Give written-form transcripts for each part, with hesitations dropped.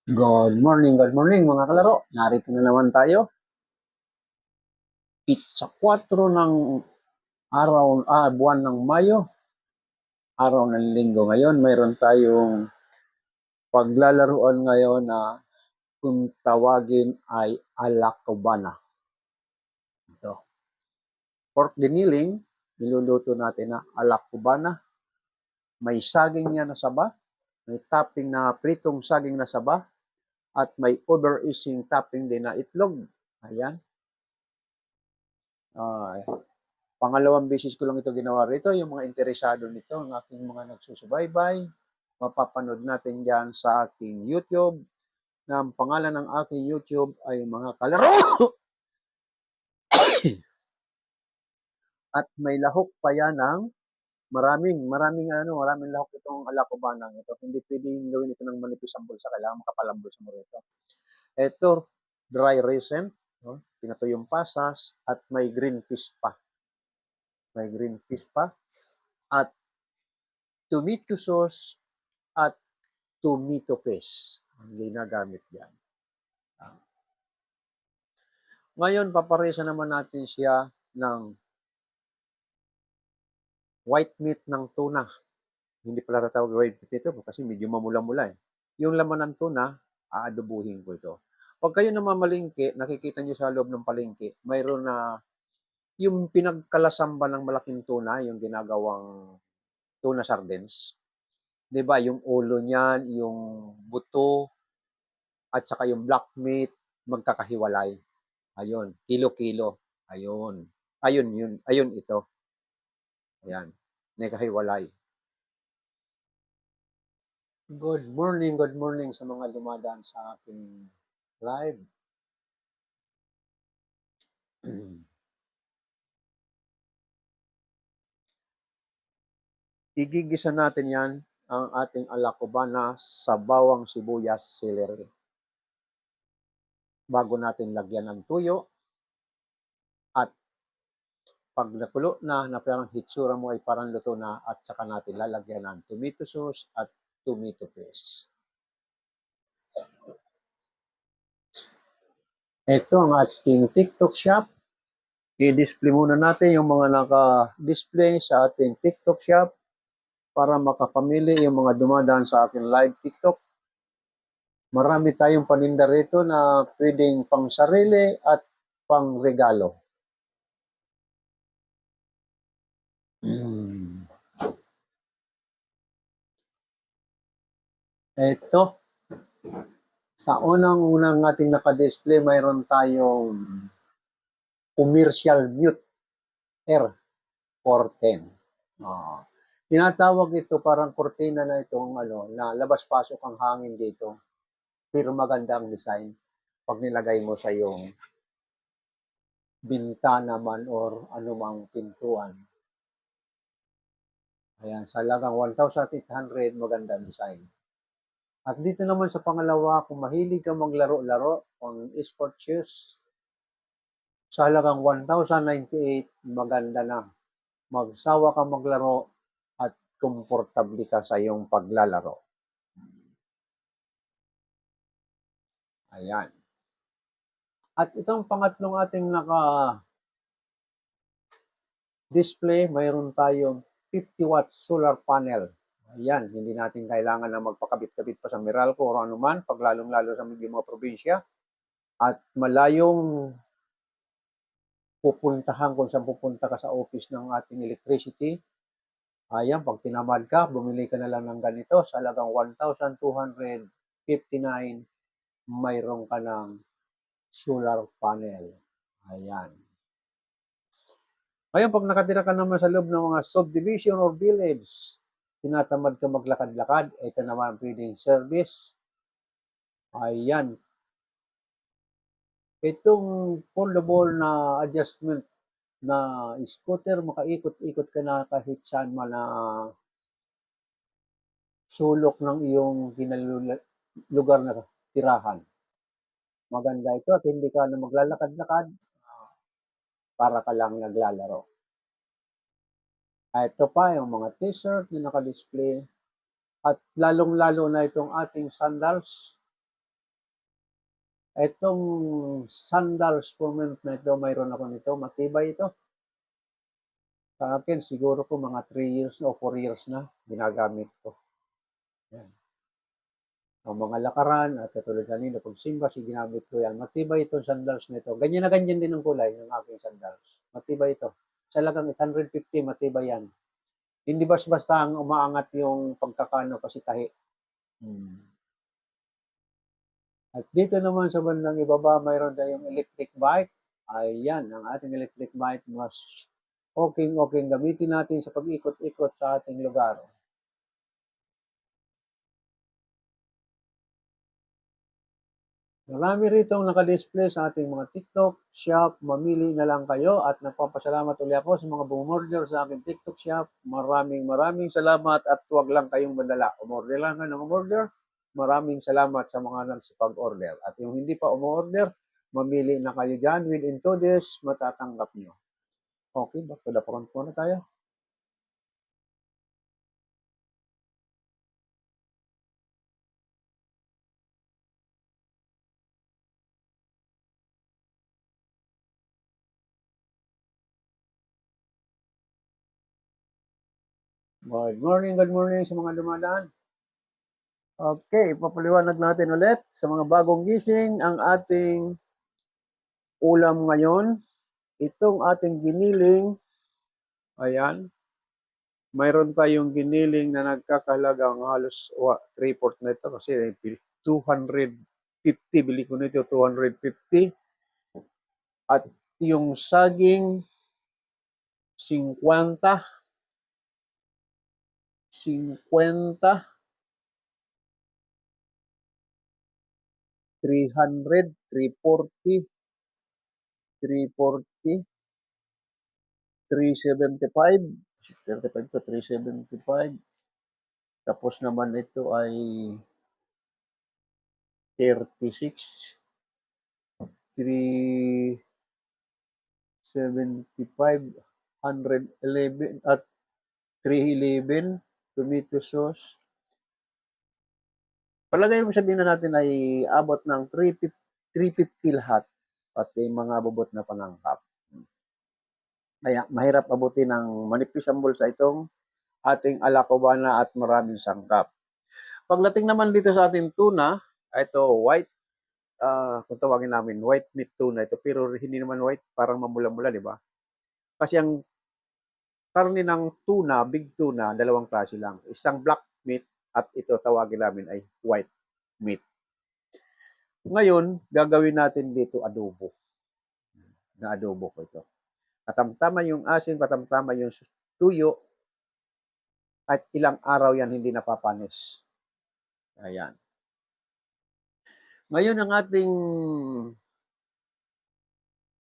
Good morning mga kalaro. Narito na naman tayo. Sa 4 ng buwan ng Mayo, araw ng linggo ngayon, mayroon tayong paglalaruan ngayon na kung tawagin ay alakobana. Ito. Pork giniling, niluluto natin na alakobana. May saging niya na saba, may topping na pritong saging na saba, at may over-easing topping din na itlog. Ayan. Pangalawang beses ko lang ito ginawa rito. Yung mga interesado nito, ang aking mga nagsusubaybay, mapapanood natin dyan sa aking YouTube. Na ang pangalan ng aking YouTube ay mga kalaro. At may lahok pa yan ng maraming lahok itong alakobanang ito. Hindi pwedeng gawin ito ng manipis ang bulsa. Kailangan makapal ang bulsa mo rito. Ito, dry raisin, no? Pinatuyong pasas, at may green fish pa. May green fish pa. At tomato sauce at tomato paste ang ginagamit diyan. Ngayon, paparesa naman natin siya ng white meat ng tuna. Hindi pala tatawag white meat ito kasi medyo mamula-mula eh. Yung laman ng tuna, aadobuhin ko ito. Pag kayo namamalingki, nakikita nyo sa loob ng palengke, mayroon na yung pinagkalasamba ng malaking tuna, yung ginagawang tuna sardines. 'Di ba? Yung ulo niyan, yung buto, at saka yung black meat, magkakahiwalay. Ayun, kilo-kilo. Ayun. Ayun yun. Ayun ito. Ayan. Nagkahiwalay. Good morning sa mga dumadaan sa aking live. Igigisa natin yan ang ating alakobana sa bawang sibuyas celery. Bago natin lagyan ng tuyo at pag nakulo na parang hitsura mo ay parang luto na at saka natin lalagyan ng tomato sauce at tomato paste. Ito ang ating TikTok shop. I-display muna natin yung mga naka-display sa ating TikTok shop para makapamili yung mga dumadaan sa aking live TikTok. Marami tayong paninda rito na pwedeng pang sarili at pang regalo. Ito, sa unang ating naka-display, mayroon tayong commercial mute R410. Tinatawag ito parang kortina na itong na labas-pasok ang hangin dito. Pero maganda ang design pag nilagay mo sa iyong bintana man or anumang pintuan. Ayan, sa halagang 1,800, magandang design. At dito naman sa pangalawa, kung mahilig ka maglaro-laro on esport shoes, sa halagang 1,098, maganda na. Magsawa ka maglaro at komportable ka sa iyong paglalaro. Ayan. At itong pangatlong ating naka-display, mayroon tayong 50 watt solar panel. Ayan, hindi natin kailangan na magpakabit-kabit pa sa Meralco o anuman, pag lalong-lalo sa mga probinsya. At malayong pupuntahan kung saan pupunta ka sa office ng ating electricity. Ayan, pag tinamad ka, bumili ka na lang ng ganito sa halagang 1,259, mayroon ka ng solar panel. Ayan. Ngayon, pag nakatira ka naman sa loob ng mga subdivision or village, tinatamad ka maglakad-lakad, ito naman pwedeng service. Ayan. Itong foldable na adjustment na scooter, makaikot-ikot ka na kahit saan man na sulok ng iyong lugar na tirahan. Maganda ito at hindi ka na maglalakad-lakad para ka lang naglalaro. Ito pa yung mga t-shirt na naka-display at lalong-lalo na itong ating sandals Itong sandals permanent na ito, mayroon ako nito. Matibay ito. Sa akin, siguro po mga 3 years o 4 years na ginagamit ko. Yan. Ang mga lakaran at katulad kanina, pag simba, ginamit ko yan. Matibay itong sandals nito. Ganyan na ganyan din ang kulay ng aking sandals. Matibay ito. Talagang 850, matibay yan. Hindi basta ang umaangat yung pagkakano kasi tahi. At dito naman sa bandang ibaba, mayroon tayong electric bike. Ayan, ang ating electric bike mas okay gamitin natin sa pag-ikot-ikot sa ating lugar. Marami rito ang naka-display sa ating mga TikTok shop. Mamili na lang kayo at nagpapasalamat ulit ako sa mga bumorder sa aking TikTok shop. Maraming salamat at huwag lang kayong madala. Umorder lang ng umorder. Maraming salamat sa mga nagsipag-order. At yung hindi pa umorder, mamili na kayo dyan. Within 2 days, matatanggap nyo. Okay, back to the front muna tayo. Good morning sa mga dumadaan. Okay, ipapaliwanag natin ulit sa mga bagong gising ang ating ulam ngayon. Itong ating giniling, ayan, mayroon tayong giniling na nagkakahalagang halos 3/4 na ito kasi 250, bili ko nito 250. At yung saging, 50, 300, 340, 340, 375, 35 to 375. Tapos naman ito ay 36, 375, 111 at 311 tomato sauce. Palagay mo sabihin na natin ay abot ng 350 lahat pati mga bubot na panangkap. Kaya mahirap abutin ng manipis ang bulsa itong ating alacobana at maraming sangkap. Pagdating naman dito sa ating tuna, ito white, kung tawagin namin, white meat tuna ito. Pero hindi naman white, parang mamula-mula, di ba? Kasi ang karne ng tuna, big tuna, dalawang klase lang. Isang black meat at ito tawagin namin ay white meat. Ngayon, gagawin natin dito adobo. Na adobo ko ito. Katamtama yung asin, katamtama yung tuyo, at ilang araw yan hindi napapanis. Ayan. Ngayon ang ating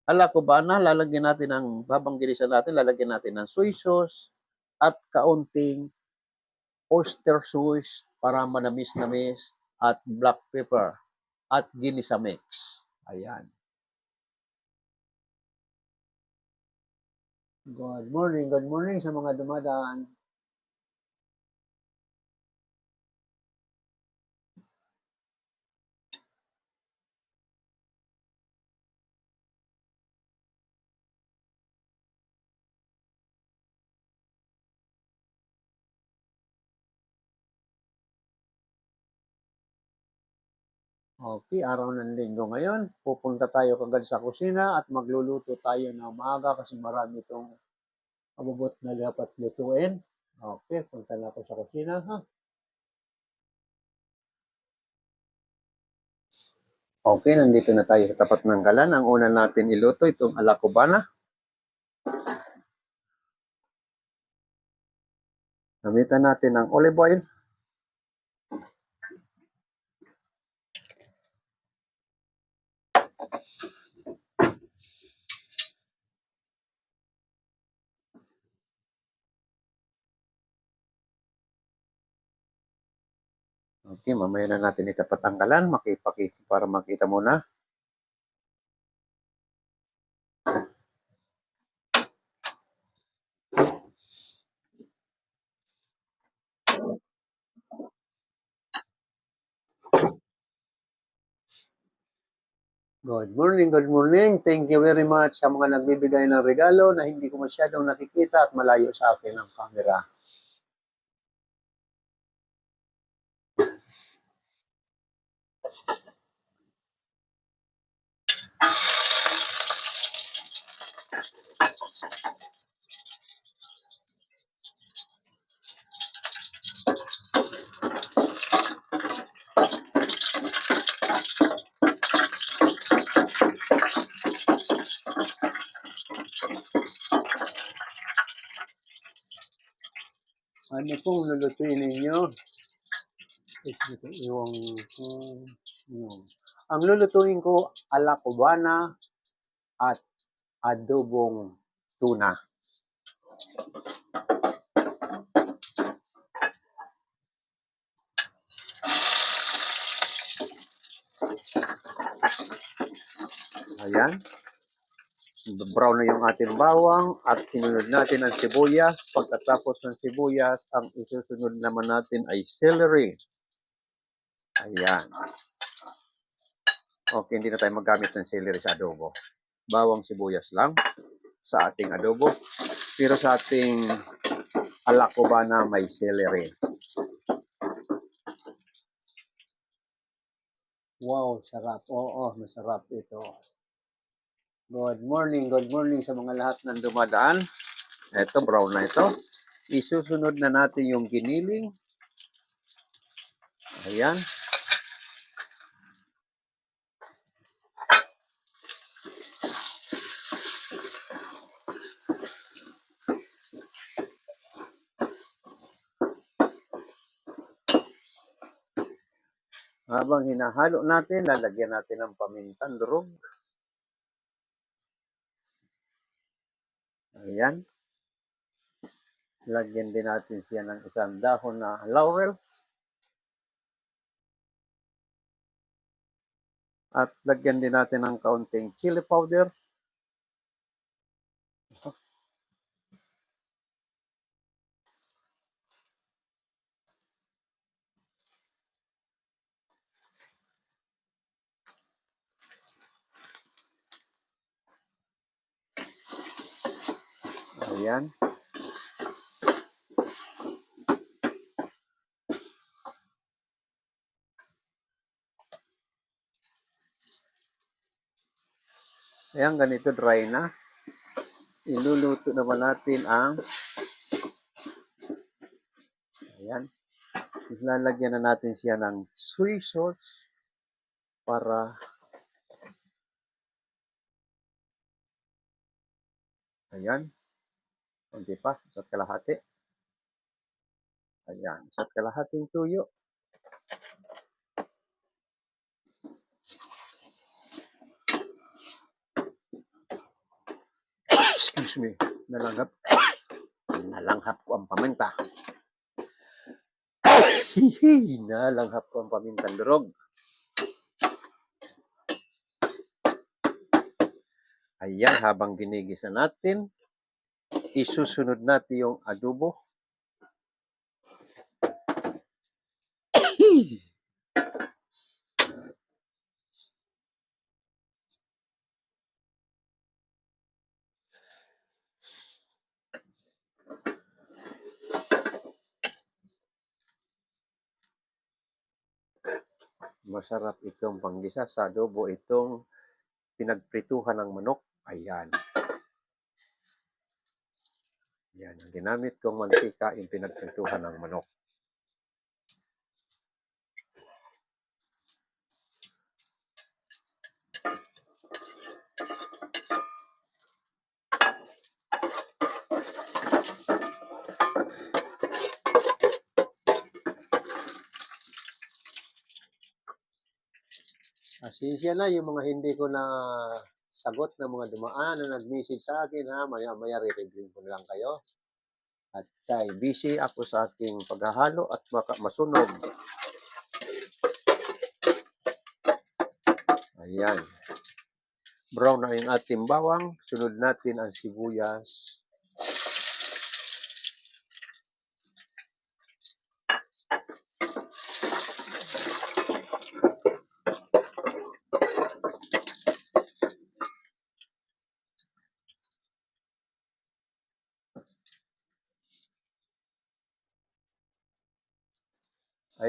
alacobana, lalagyan natin ng, habang ginisa natin, lalagyan natin ng soy sauce at kaunting oyster sauce para manamis-namis at black pepper at ginisa mix. Ayan. Good morning sa mga dumadaan. Okay, araw ng linggo ngayon. Pupunta tayo kagad sa kusina at magluluto tayo ng maaga kasi marami itong abubot na dapat lutuin. Okay, punta na ako sa kusina ha. Okay, nandito na tayo sa tapat ng kalan. Ang una natin iluto itong alacobana. Gamitan natin ng olive oil. Okay, mamaya na natin itapat ang kalan. Para makita mo na. Good morning, good morning. Thank you very much sa mga nagbibigay ng regalo na hindi ko masyadong nakikita at malayo sa akin ang camera. Ano pong lulutuin ninyo? Ang lulutuin ko, ala cubana at adobong tuna. Ayan. Brown na yung ating bawang at sinunod natin ang sibuyas. Pagkatapos ng sibuyas, ang isusunod naman natin ay celery. Ayan. Okay, hindi na tayo maggamit ng celery sa adobo. Bawang sibuyas lang sa ating adobo. Pero sa ating alacobana may celery. Wow, sarap. Oo, masarap ito. Good morning sa mga lahat ng dumadaan. Ito, brown na ito. Isusunod na natin yung giniling. Ayan. Habang hinahalo natin, lalagyan natin ng pamintang durog. Ayan. Lagyan din natin siya ng isang dahon na laurel. At lagyan din natin ng kaunting chili powder. Ayan. Ayan, ganito dry na. Iluluto naman natin ang ayan. Lalagyan na natin siya ng soy sauce para ayan. Hindi pa, isa't kalahati. Ayan, isa't kalahating tuyo. Excuse me, nalanghap ko ang paminta. Nalanghap ko ang pamintang durog. Ayan, habang ginigisa natin, isusunod natin yung adobo. Masarap itong panggisa sa adobo, itong pinagprituhan ng manok. Ayan. Yan, ang ginamit kong mantika, yung pinagprituhan ng manok. Asensya na yung mga hindi ko na sagot ng mga dumaan na nag-message sa akin, ha, maya-maya re-review ko na lang kayo. At busy ako sa aking paghahalo at masunog. Ayan. Brown na yung ating bawang. Sunod natin ang sibuyas.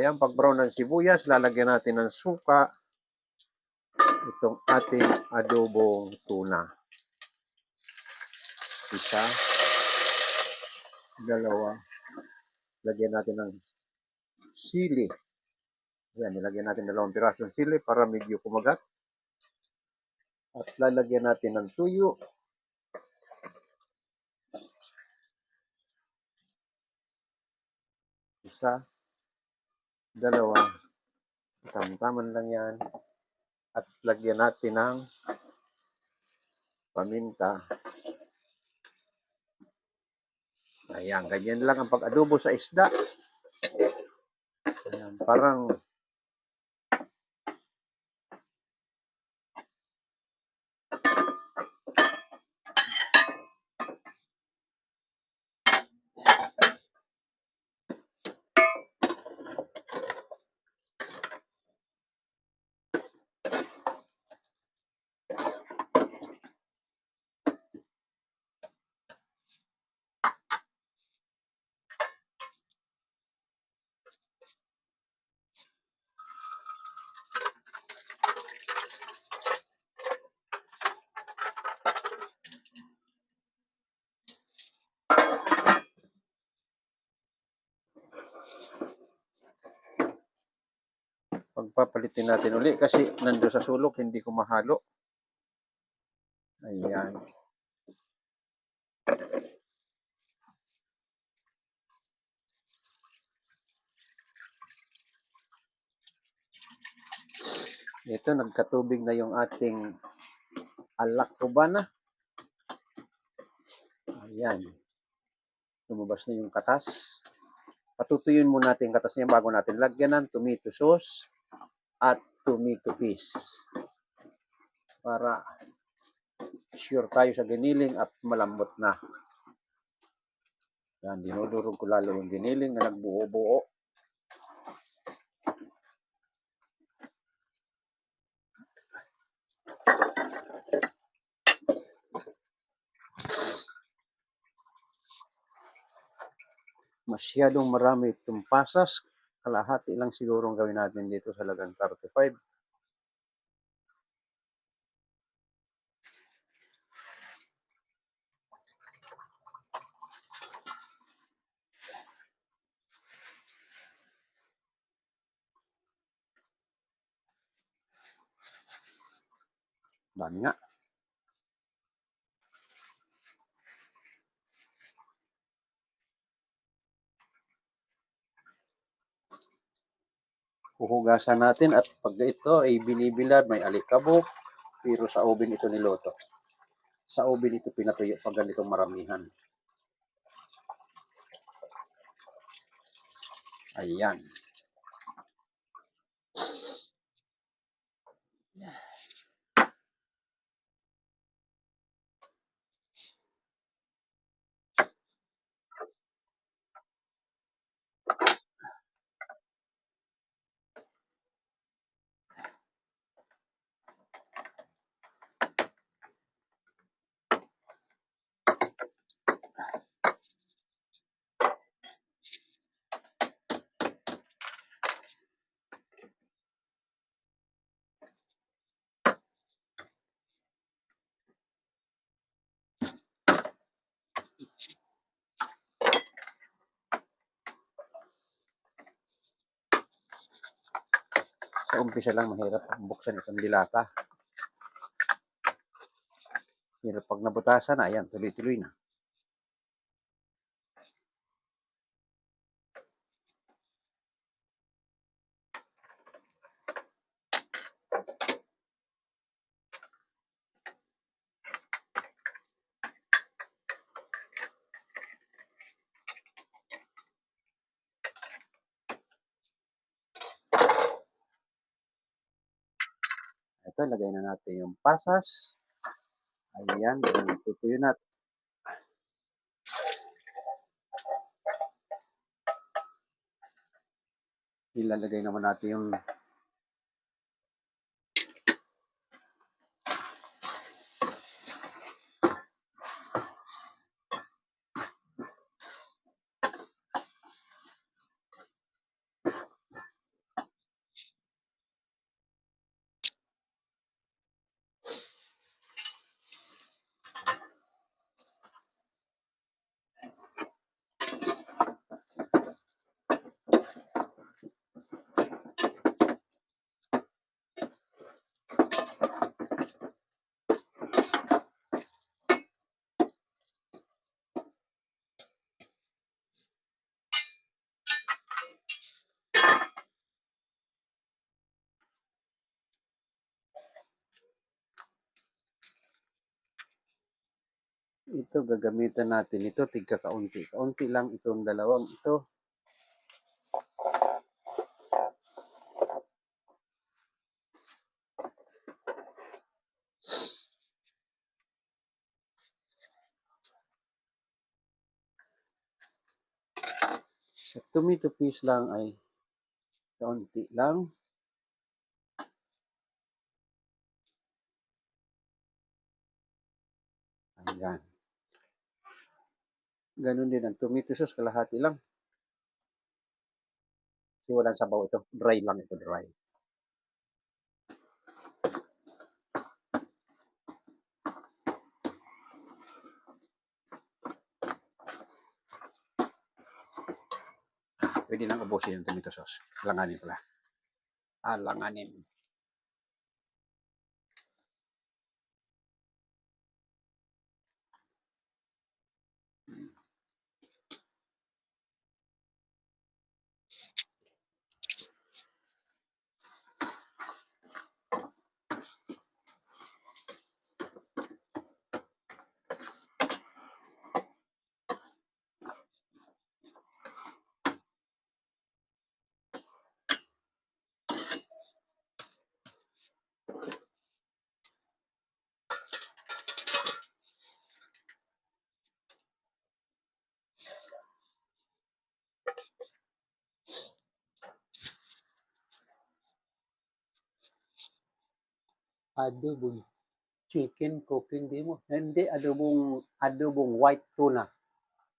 Ayan, pag brown ng sibuyas, lalagyan natin ng suka. Itong ating adobong tuna. Isa, dalawa. Lagyan natin ng sili. Ayan, nilagyan natin 2 pirasong sili para medyo kumagat. At lalagyan natin ng tuyo. Isa, dalawa. Tamtaman lang yan. At lagyan natin ng paminta. Ayan, ganyan lang ang pag-adobo sa isda. Ayan, parang pagpapalitin natin uli kasi nando sa sulok, hindi ko mahalo. Ayan. Ito, nagkatubig na yung ating alak cubana. Ayan. Lumabas na yung katas. Patutuyun muna natin yung katas niya bago natin lagyan ng tomato sauce at tomato paste. Para sure tayo sa giniling at malambot na. Yan, dinudurog ko lalo yung giniling na nagbuo-buo. Masyadong marami itong pasas. Kalahati lang siguro ang gawin natin dito sa lagang 35. Dami nga. Huhugasan natin at pag ito ay binibilad, may alikabok, pero sa oven ito niloto. Sa oven ito pinatuyo pag ganitong maramihan. Ayan. Sa umpisa lang mahirap buksan itong dilata. Pero pag nabutasan na, ayan, tuloy-tuloy na. Ito, lagay na natin yung pasas. Ayan, tutuyo natin. Ilalagay naman natin yung Ito gagamitan natin ito tigka kaunti. Kaunti lang itong dalawang ito. Sa tomato paste lang ay kaunti lang. Ayan. Ganun din ang tomato sauce, kalahati lang. Kasi walang sabaw ito. Dry lang ito, dry. Pwede nang ubusin yung tomato sauce. Langanin pala. Langanin. Adobong chicken cooking di mo. Hindi, adobong white tuna.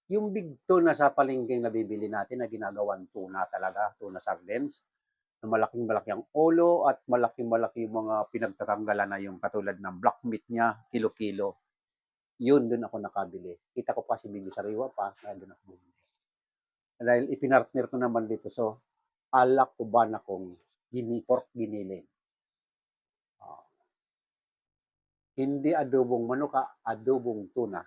Yung big tuna sa palengke na bibili natin na ginagawan tuna talaga, tuna sardines, na malaking-malaki ang ulo at malaking-malaki yung mga pinagtatanggalan na yung katulad ng black meat niya, kilo-kilo. Yun, doon ako nakabili. Kita ko pa si Bibi Sariwa pa, na doon ako bumili. Dahil ipinartner ko naman dito, so alak ko ba na kong pork giniling. Uh, hindi adobong manok, adobong tuna.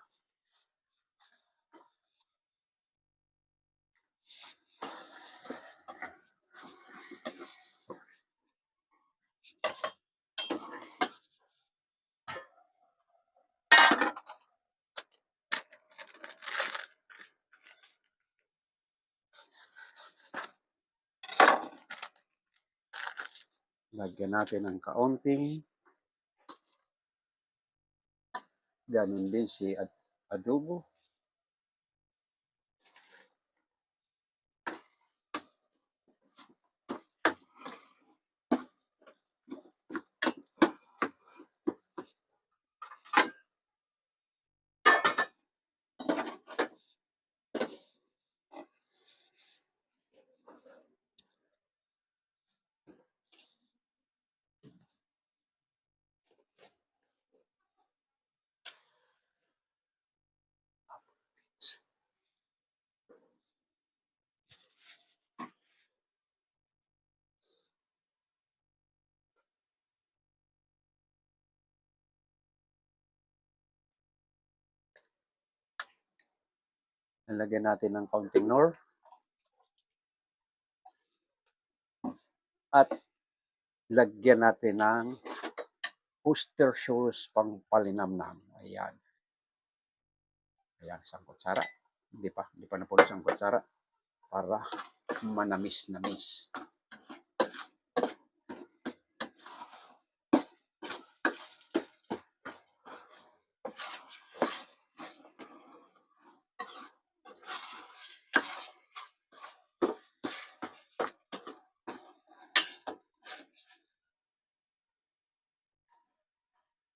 Lagyan natin ng kaunting. Ganun din si adobo. Nalagyan natin ng kaunting nor. At lagyan natin ng Worcestershire pang palinamnam. Ayan. Ayan, isang kutsara. Hindi pa napulo isang kutsara para manamis-namis.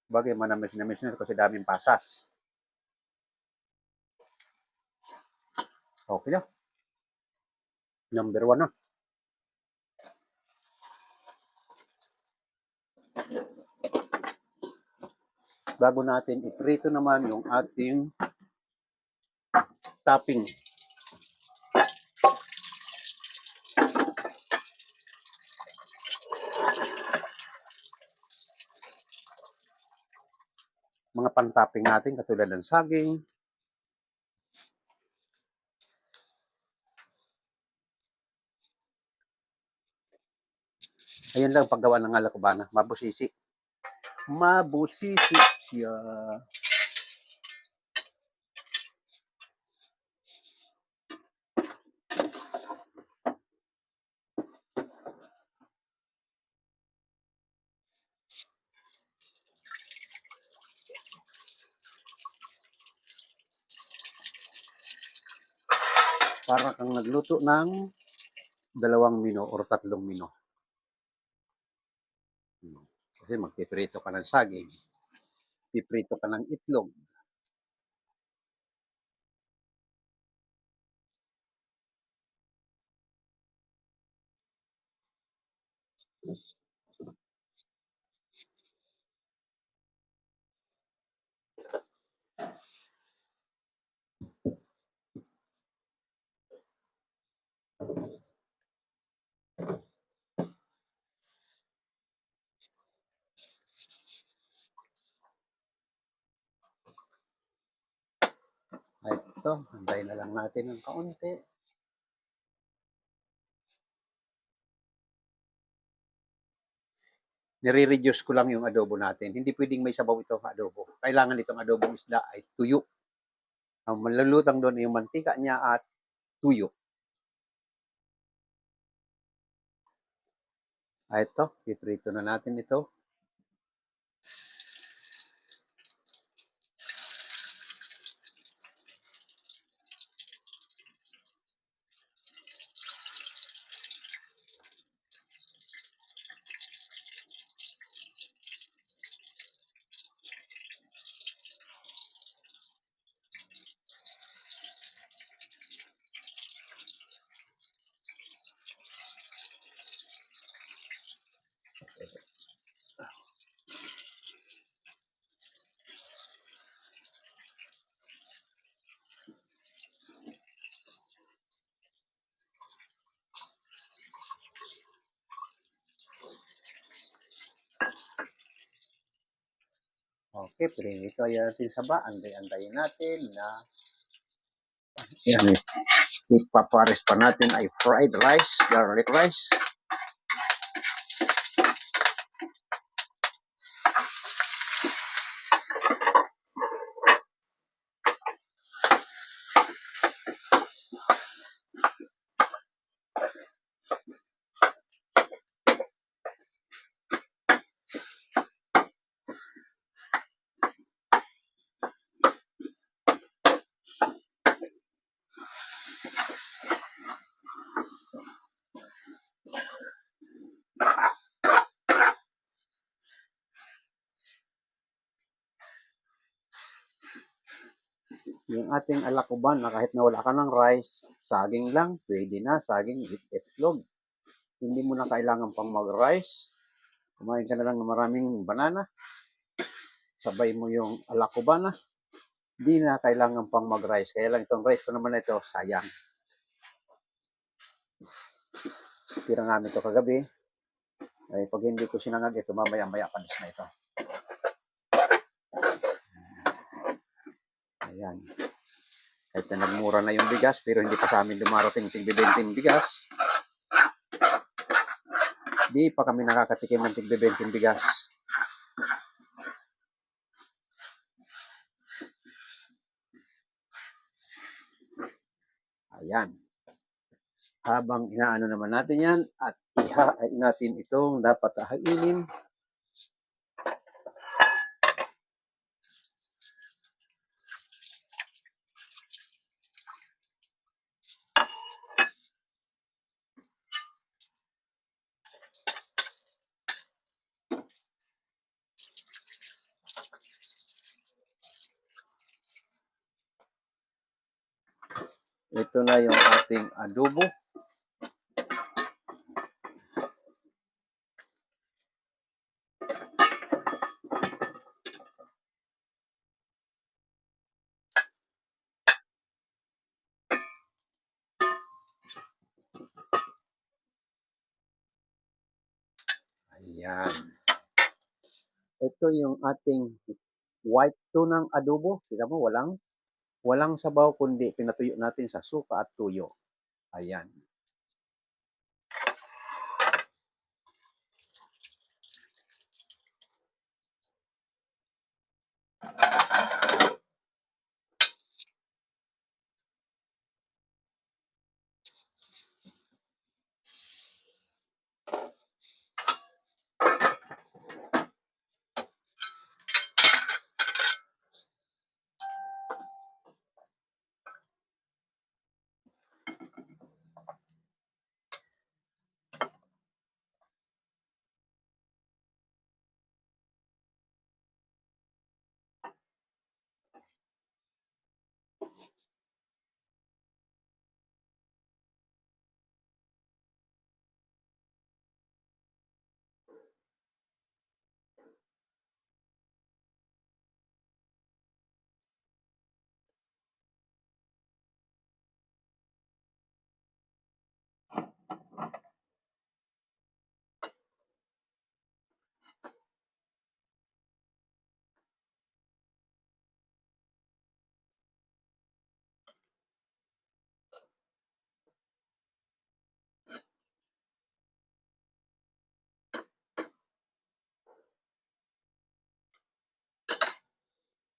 Bagay manamis-namis na kasi daming pasas. Okay na. Number 1 na. Bago natin iprito naman yung ating topping. Mga pang-topping natin katulad ng saging. Ayan lang paggawa ng alakubana. Mabusisi. Mabusisi siya. Para kang nagluto ng 2 mino or 3 mino. Kasi magpiprito ka ng saging, piprito ka ng itlog. Ay, ito, antayin na lang natin ng kaunti. Nire-reduce ko lang yung adobo natin. Hindi pwedeng may sabaw ito adobo. Kailangan itong adobong isda ay tuyo. Ang malulutang doon ay yung mantika niya at tuyo. Ay, ito, piprito na natin ito. Okay, pinito yan natin sa ba. Antayin natin na yan, ipapares pa natin ay fried rice, garlic rice. Yung ating alakuban na kahit na wala ka ng rice, saging lang, pwede na, saging with itlog. Hindi mo na kailangan pang mag-rice. Kumain ka na lang ng maraming banana. Sabay mo yung alakuban na. Hindi na kailangan pang mag-rice. Kaya lang itong rice ko naman na ito, sayang. Tira namin ito kagabi. Ay, pag hindi ko sinangag ito, mamaya-maya panis na ito. Ayan. Kahit na nagmura na yung bigas, pero hindi pa sa amin dumarating tig-20 bigas. Di pa kami nakakatikim ng tig-20 bigas. Ayan. Habang inaano naman natin yan at ihain natin itong dapat hainin. Ito na yung ating adobo. Ayan. Ito yung ating white tunang adobo. Tignan mo, walang sabaw kundi pinatuyo natin sa suka at tuyo. Ayan.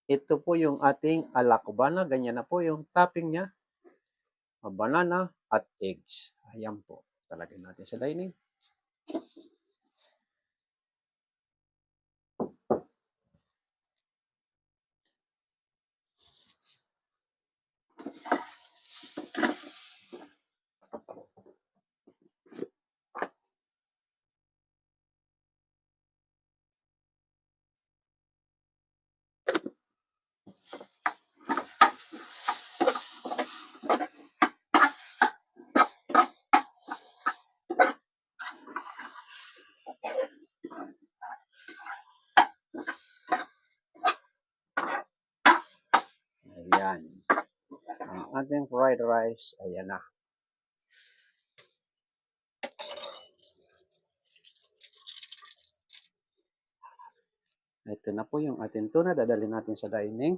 Ito po yung ating ala cubana, ganyan na po yung topping niya, banana at eggs. Ayan po, talagay natin sa dining. Ayan. Ang ating fried rice, ayan na. Ito na po yung ating tuna, dadalhin natin sa dining.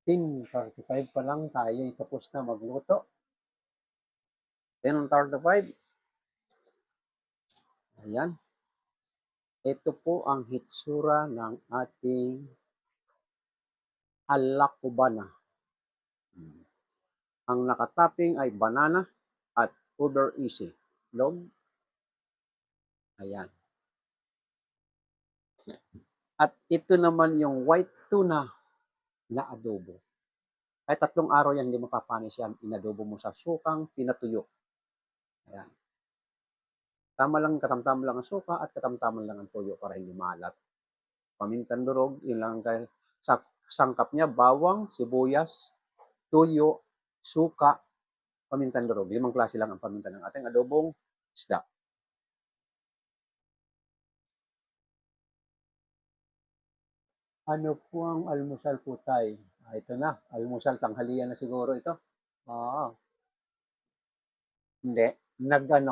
Tin 45 pa lang tayo tapos na magluto. 10:35. Ayan. Ito po ang hitsura ng ating ala cubana. Ang nakatapping ay banana at uber easy. Log. Ayan. At ito naman yung white tuna na adobo. Kahit 3 araw yan, hindi mapapanis yan. Inadobo mo sa sukang pinatuyo. Ayan. Tama lang, katamtaman lang ang suka at katamtaman lang ang tuyo para hindi maalat. Pamintang durog, yun lang ang sangkap niya, bawang, sibuyas, tuyo, suka, pamintang durog. 5 klase lang ang paminta ng ating adobong isda. Ano po ang almusal po tayo? Ito na, almusal, tanghalian na siguro ito. Hindi. Naglaga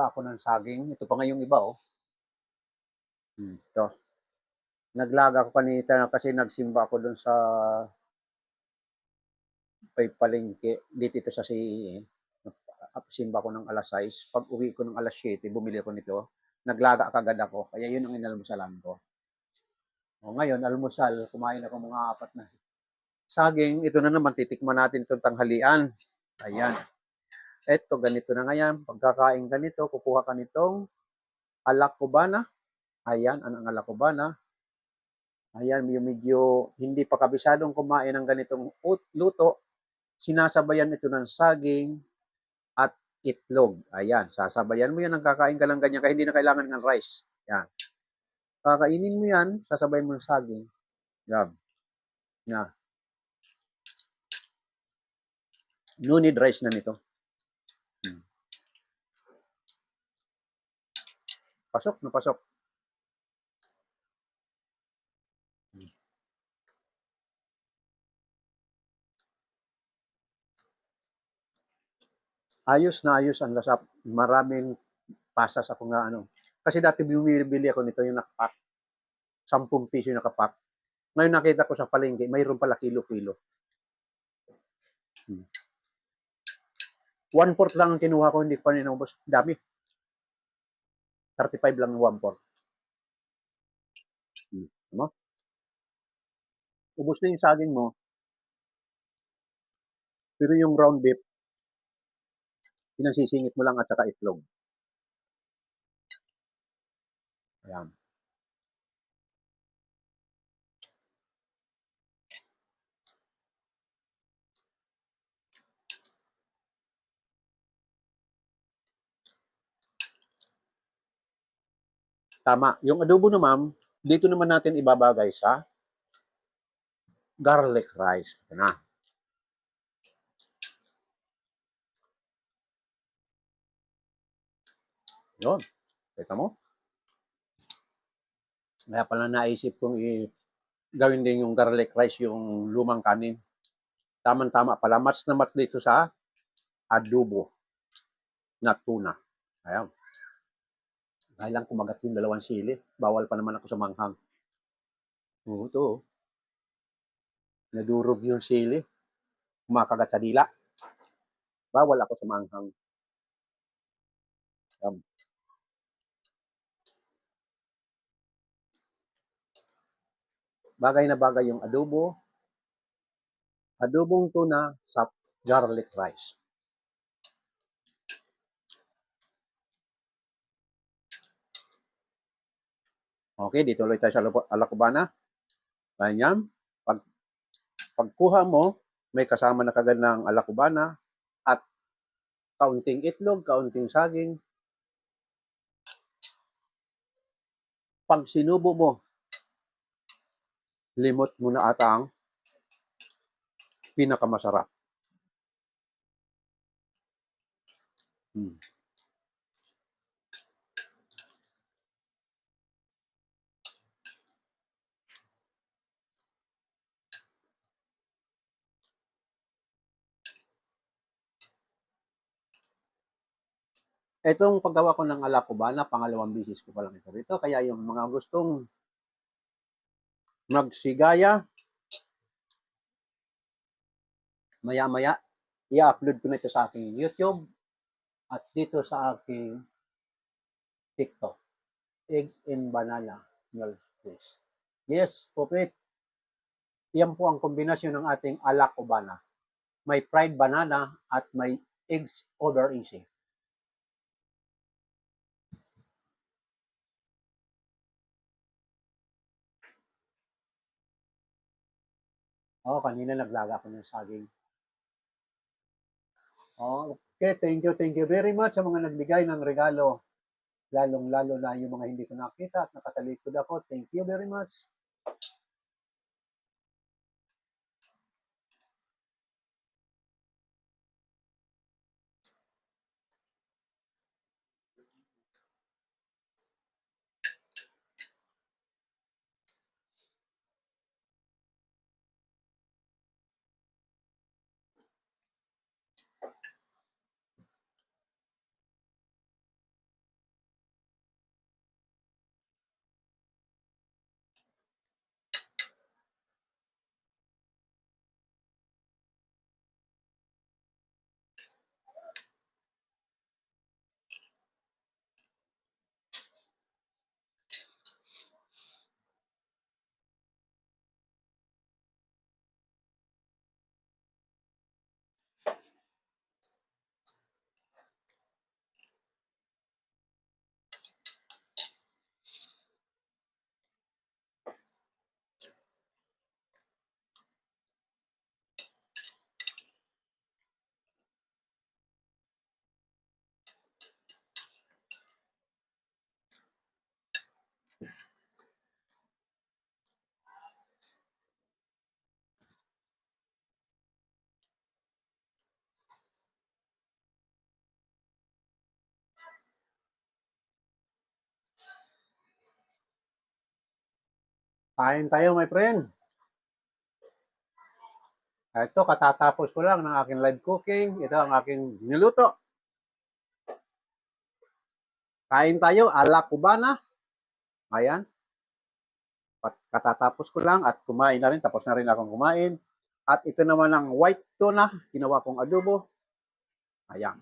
ako ng saging. Ito pa nga yung iba, oh. Ito. Naglaga ako kanina kasi nagsimba ako dun sa palengke. Dito sa CEE. Simba ko ng alas 6. Pag uwi ko ng alas 7, bumili ko nito. Naglaga kagad ako. Kaya yun ang inalmusalan ko. O ngayon, almusal, kumain ako mga 4 na. Saging, ito na naman, titikman natin itong tanghalian. Ayan. Eto, ganito na ngayon. Pagkakain ka nito, kukuha ka nitong ala cubana. Ayan, ang ala cubana. Ayan, yung medyo hindi pa kabisadong kumain ng ganitong luto. Sinasabayan ito ng saging at itlog. Ayan, sasabayan mo yan ng kakain ka lang ganyan kaya hindi na kailangan ng rice. Yan. Kakainin mo yan, sasabayan mo ng saging. Yan. Na. No need rice na nito. Pasok na pasok. Ayos na ayos ang lasap. Maraming pasas ako nga ano. Kasi dati bumibili ako nito yung nakapak. 10 piso yung nakapak. Ngayon nakita ko sa palengke, mayroon pala kilo-kilo. 1/4 lang ang kinuha ko, hindi pa ninubos. Dami. 35 lang 1/4. Ano? Ubus na yung saging mo. Pero yung ground beef, pinagsisingit mo lang at saka itlog. Ayan. Tama. Yung adobo naman, dito naman natin ibabagay sa garlic rice. Ito na. Yun. Kita mo? Kaya pala naisip kong gawin din yung garlic rice, yung lumang kanin. Tama-tama pala. Match na match dito sa adobo na tuna. Ayan. Dahil lang kumagat yung dalawang sili. Bawal pa naman ako sa manghang. Oo, ito. Nadurog yung sili. Kumakagat sa dila. Bawal ako sa manghang. Ayan. Bagay na bagay yung adobo. Adobong tuna sa garlic rice. Okay, dito ulit tayo sa alakubana. Ganyan. Pagkuha mo, may kasama na kagad ng alakubana at kaunting itlog, kaunting saging. Pag sinubo mo, limot mo na ata ang pinakamasarap. Hmm. Itong paggawa ko ng alakubana, pangalawang bisis ko pa lang ito rito. Kaya yung mga gustong magsigaya, maya-maya, i-upload ko na ito sa aking YouTube at dito sa aking TikTok. Eggs and banana milk please. Yes, Pupit. Yan po ang kombinasyon ng ating alakubana. May fried banana at may eggs over easy. Oh, kanina naglaga ako ng saging. Oh, okay, thank you very much sa mga nagbigay ng regalo. Lalong-lalo na yung mga hindi ko nakita at nakatalikod ako. Thank you very much. Kain tayo, my friend. Ito, katatapos ko lang ng aking live cooking. Ito ang aking niluto. Kain tayo, ala cubana. Ayan. Katatapos ko lang at kumain na rin. Tapos na rin akong kumain. At ito naman ang white tuna. Ginawa kong adobo. Ayan.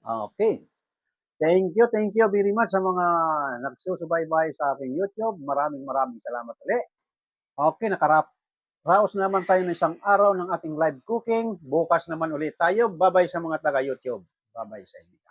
Okay. Thank you very much sa mga nagsusubaybay sa aking YouTube. Maraming salamat ulit. Okay, raos naman tayo ng isang araw ng ating live cooking. Bukas naman ulit tayo. Bye-bye sa mga taga-YouTube. Bye-bye sa inyo.